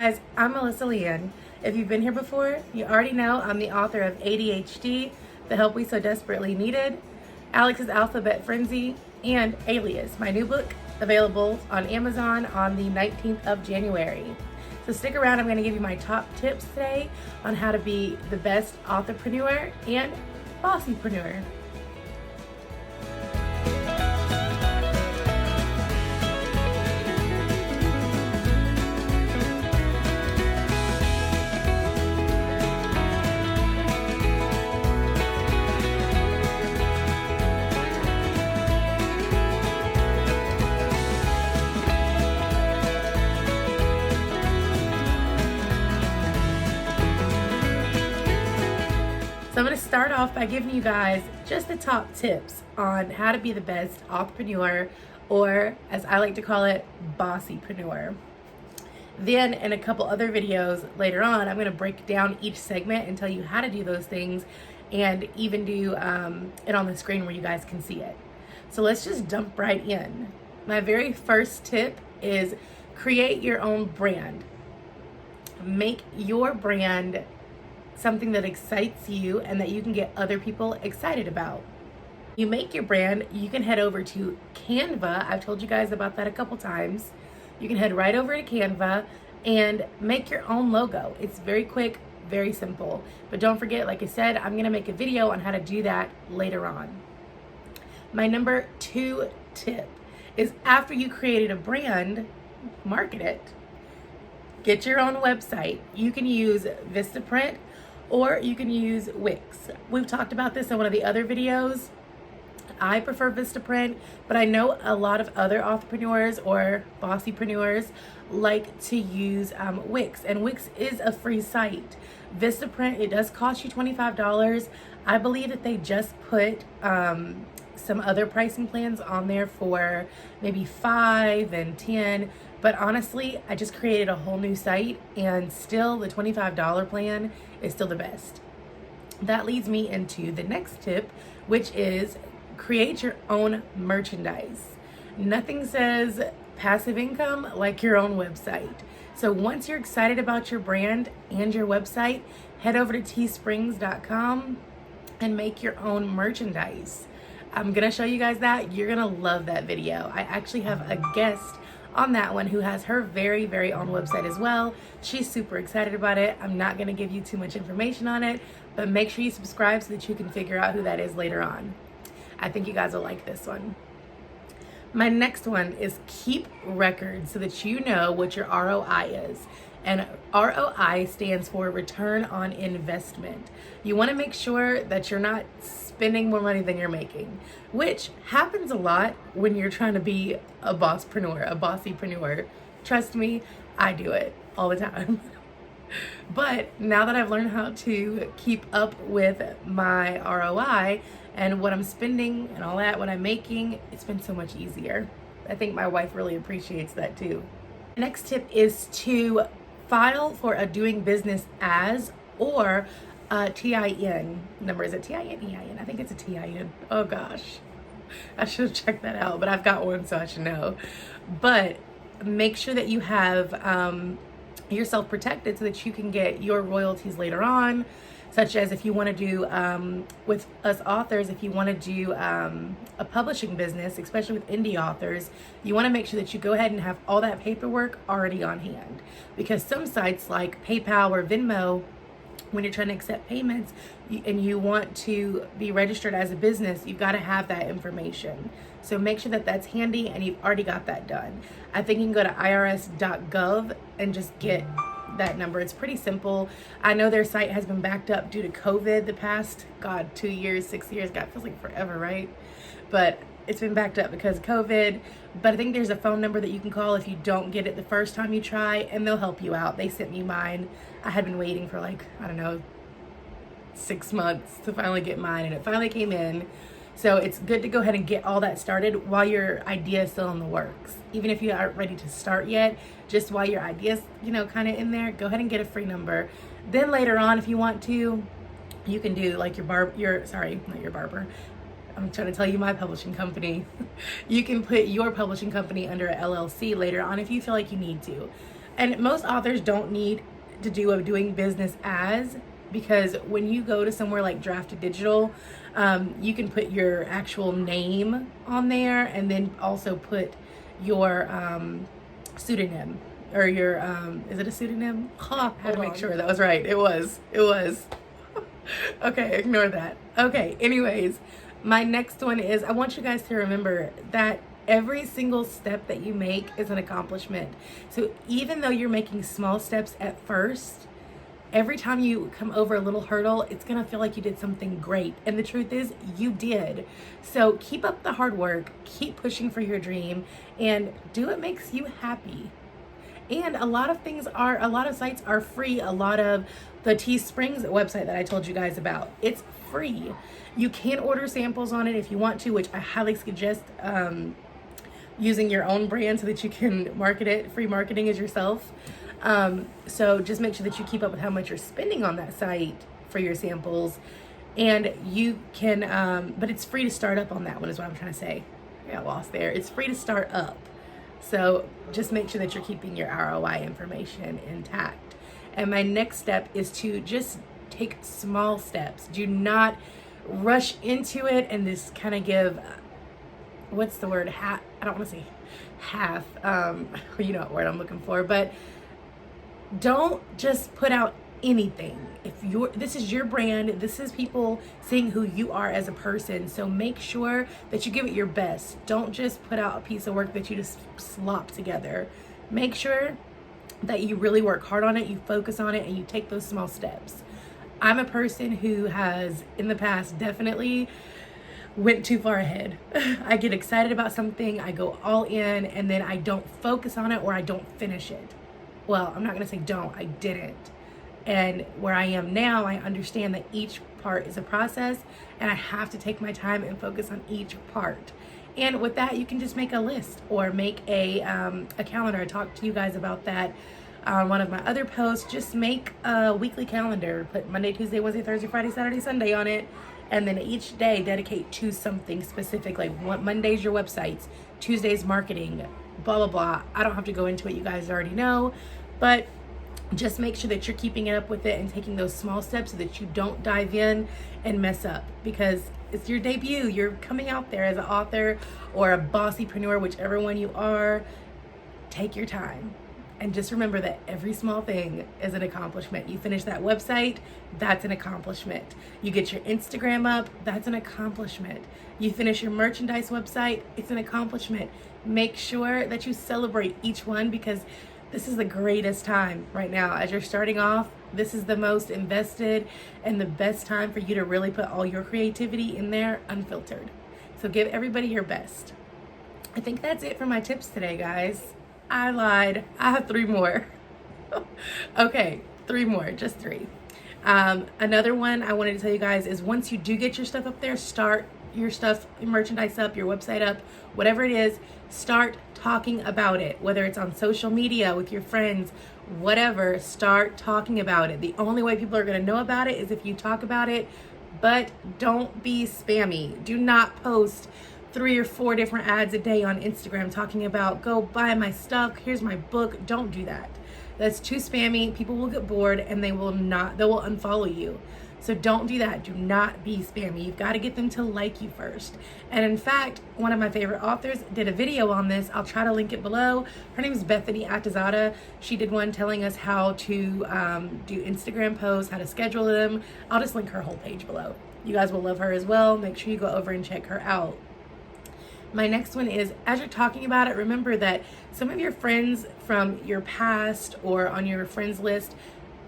Guys, I'm MelissaLeigh-Ann. If you've been here before, you already know I'm the author of ADHD, The Help We So Desperately Needed, Alex's Alphabet Frenzy, and Alias, my new book, available on Amazon on the 19th of January. So stick around, I'm going to give you my top tips today on how to be the best authorpreneur and bossepreneur. So I'm going to start off by giving you guys just the top tips on how to be the best authorpreneur, or as I like to call it, bossepreneur. Then in a couple other videos later on, I'm going to break down each segment and tell you how to do those things, and even do it on the screen where you guys can see it. So let's just jump right in. My very first tip is create your own brand. Make your brand something that excites you and that you can get other people excited about. You make your brand, you can head over to Canva. I've told you guys about that a couple times. You can head right over to Canva and make your own logo. It's very quick, very simple. But don't forget, like I said, I'm gonna make a video on how to do that later on. My number 2 tip is, after you created a brand, market it. Get your own website. You can use Vistaprint, or you can use Wix. We've talked about this in one of the other videos. I prefer Vistaprint, but I know a lot of other entrepreneurs or bossepreneurs like to use Wix, and Wix is a free site. Vistaprint, it does cost you $25. I believe that they just put some other pricing plans on there for maybe $5 and $10. But honestly, I just created a whole new site, and still the $25 plan is still the best. That leads me into the next tip, which is create your own merchandise. Nothing says passive income like your own website. So once you're excited about your brand and your website, head over to teesprings.com and make your own merchandise. I'm gonna show you guys that. You're gonna love that video. I actually have a guest on that one who has her very own website as well. She's super excited about it. I'm not going to give you too much information on it, but make sure you subscribe so that you can figure out who that is later on. I think you guys will like this one. My next one is keep records so that you know what your ROI is. And ROI stands for return on investment. You want to make sure that you're not spending more money than you're making, which happens a lot when you're trying to be a bosspreneur, a bossepreneur. Trust me, I do it all the time. But now that I've learned how to keep up with my ROI and what I'm spending and all that, what I'm making, it's been so much easier. I think my wife really appreciates that too. The next tip is to file for a doing business as, or a TIN number. Is it TIN? EIN? I think it's a TIN. Oh gosh, I should have checked that out, but I've got one, so I should know. But make sure that you have yourself protected so that you can get your royalties later on, such as if you want to do, with us authors, if you want to do a publishing business, especially with indie authors, you want to make sure that you go ahead and have all that paperwork already on hand. Because some sites like PayPal or Venmo, when you're trying to accept payments and you want to be registered as a business, you've got to have that information. So make sure that that's handy and you've already got that done. I think you can go to irs.gov and just get that number. It's pretty simple. I know their site has been backed up due to COVID the past, 2 years, 6 years. God, feels like forever, right? But it's been backed up because of COVID. But I think there's a phone number that you can call if you don't get it the first time you try, and they'll help you out. They sent me mine. I had been waiting for 6 months to finally get mine, and it finally came in. So it's good to go ahead and get all that started while your idea is still in the works. Even if you aren't ready to start yet, just while your idea's, kind of in there, go ahead and get a free number. Then later on, if you want to, you can do like not your Barber. I'm trying to tell you my publishing company. You can put your publishing company under a LLC later on if you feel like you need to. And most authors don't need to do a doing business as, because when you go to somewhere like Drafted Digital, you can put your actual name on there and then also put your pseudonym, or your is it a pseudonym? I had to make sure that was right. It was okay, ignore that. Okay, anyways, my next one is, I want you guys to remember that every single step that you make is an accomplishment. So even though you're making small steps at first, every time you come over a little hurdle, it's gonna feel like you did something great. And the truth is, you did. So keep up the hard work, keep pushing for your dream, and do what makes you happy. And a lot of sites are free. A lot of the Teesprings website that I told you guys about, it's free. You can order samples on it if you want to, which I highly suggest using your own brand so that you can market it. Free marketing is yourself. So just make sure that you keep up with how much you're spending on that site for your samples. And you can, but it's free to start up on that one is what I'm trying to say. I got lost there. It's free to start up. So just make sure that you're keeping your ROI information intact. And my next step is to just take small steps. Do not rush into it and just kind of give, what's the word? I don't want to say half, you know what word I'm looking for, but don't just put out anything. This is your brand, this is people seeing who you are as a person, so make sure that you give it your best. Don't just put out a piece of work that you just slop together. Make sure that you really work hard on it, you focus on it, and you take those small steps. I'm a person who has in the past definitely went too far ahead. I get excited about something, I go all in, and then I don't focus on it, or I don't finish it. Well, I'm not gonna say don't, I didn't. And where I am now, I understand that each part is a process, and I have to take my time and focus on each part. And with that, you can just make a list or make a calendar. I talked to you guys about that on one of my other posts. Just make a weekly calendar, put Monday, Tuesday, Wednesday, Thursday, Friday, Saturday, Sunday on it, and then each day dedicate to something specific. Like Monday's your websites, Tuesday's marketing, blah, blah, blah. I don't have to go into it, you guys already know, but just make sure that you're keeping it up with it and taking those small steps so that you don't dive in and mess up, because it's your debut. You're coming out there as an author or a bossepreneur, whichever one you are. Take your time and just remember that every small thing is an accomplishment. You finish that website, that's an accomplishment. You get your Instagram up, that's an accomplishment. You finish your merchandise website, it's an accomplishment. Make sure that you celebrate each one, because this is the greatest time right now. As you're starting off, this is the most invested and the best time for you to really put all your creativity in there unfiltered. So give everybody your best. I think that's it for my tips today, guys. I lied. I have 3 more. Okay, 3 more, just 3. Another one I wanted to tell you guys is, once you do get your stuff up there, start your stuff, your merchandise up, your website up, whatever it is, start talking about it, whether it's on social media with your friends, whatever. Start talking about it. The only way people are going to know about it is if you talk about it, but don't be spammy. Do not post 3 or 4 different ads a day on Instagram talking about, go buy my stuff, here's my book. Don't do that. That's too spammy. People will get bored and they will unfollow you. So don't do that. Do not be spammy. You've got to get them to like you first. And in fact, one of my favorite authors did a video on this. I'll try to link it below. Her name is Bethany Atazada. She did one telling us how to do Instagram posts, how to schedule them. I'll just link her whole page below. You guys will love her as well. Make sure you go over and check her out. My next one is, as you're talking about it, remember that some of your friends from your past or on your friends list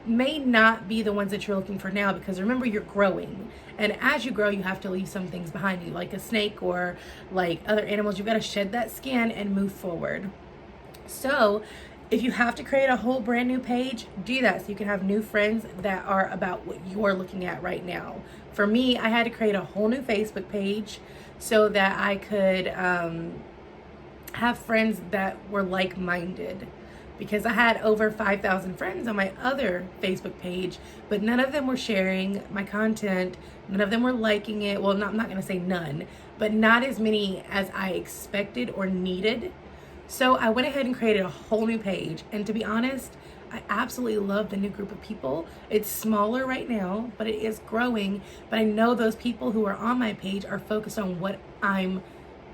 may not be the ones that you're looking for now, because remember, you're growing, and as you grow you have to leave some things behind you, like a snake or like other animals. You've got to shed that skin and move forward. So if you have to create a whole brand new page, do that so you can have new friends that are about what you're looking at right now. For me, I had to create a whole new Facebook page so that I could have friends that were like-minded, because I had over 5,000 friends on my other Facebook page, but none of them were sharing my content. None of them were liking it. Well, I'm not going to say none, but not as many as I expected or needed. So I went ahead and created a whole new page. And to be honest, I absolutely love the new group of people. It's smaller right now, but it is growing. But I know those people who are on my page are focused on what I'm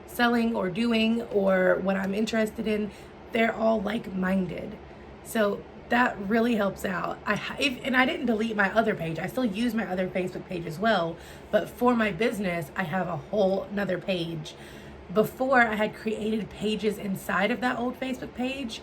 selling or doing or what I'm interested in. They're all like-minded. So that really helps out. And I didn't delete my other page. I still use my other Facebook page as well. But for my business, I have a whole nother page. Before, I had created pages inside of that old Facebook page,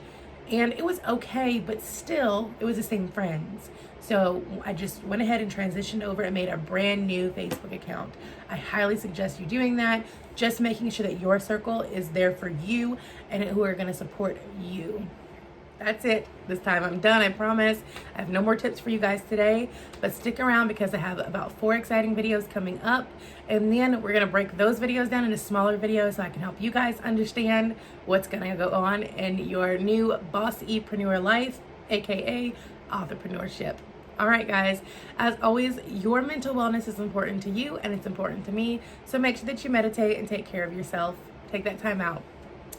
and it was okay, but still, it was the same friends. So I just went ahead and transitioned over and made a brand new Facebook account. I highly suggest you doing that, just making sure that your circle is there for you and who are gonna support you. That's it. This time I'm done, I promise. I have no more tips for you guys today, but stick around because I have about 4 exciting videos coming up, and then we're gonna break those videos down into smaller videos so I can help you guys understand what's gonna go on in your new Bossepreneur life, aka Authorpreneurship. All right, guys, as always, your mental wellness is important to you and it's important to me, so make sure that you meditate and take care of yourself. Take that time out.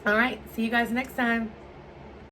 All right, see you guys next time.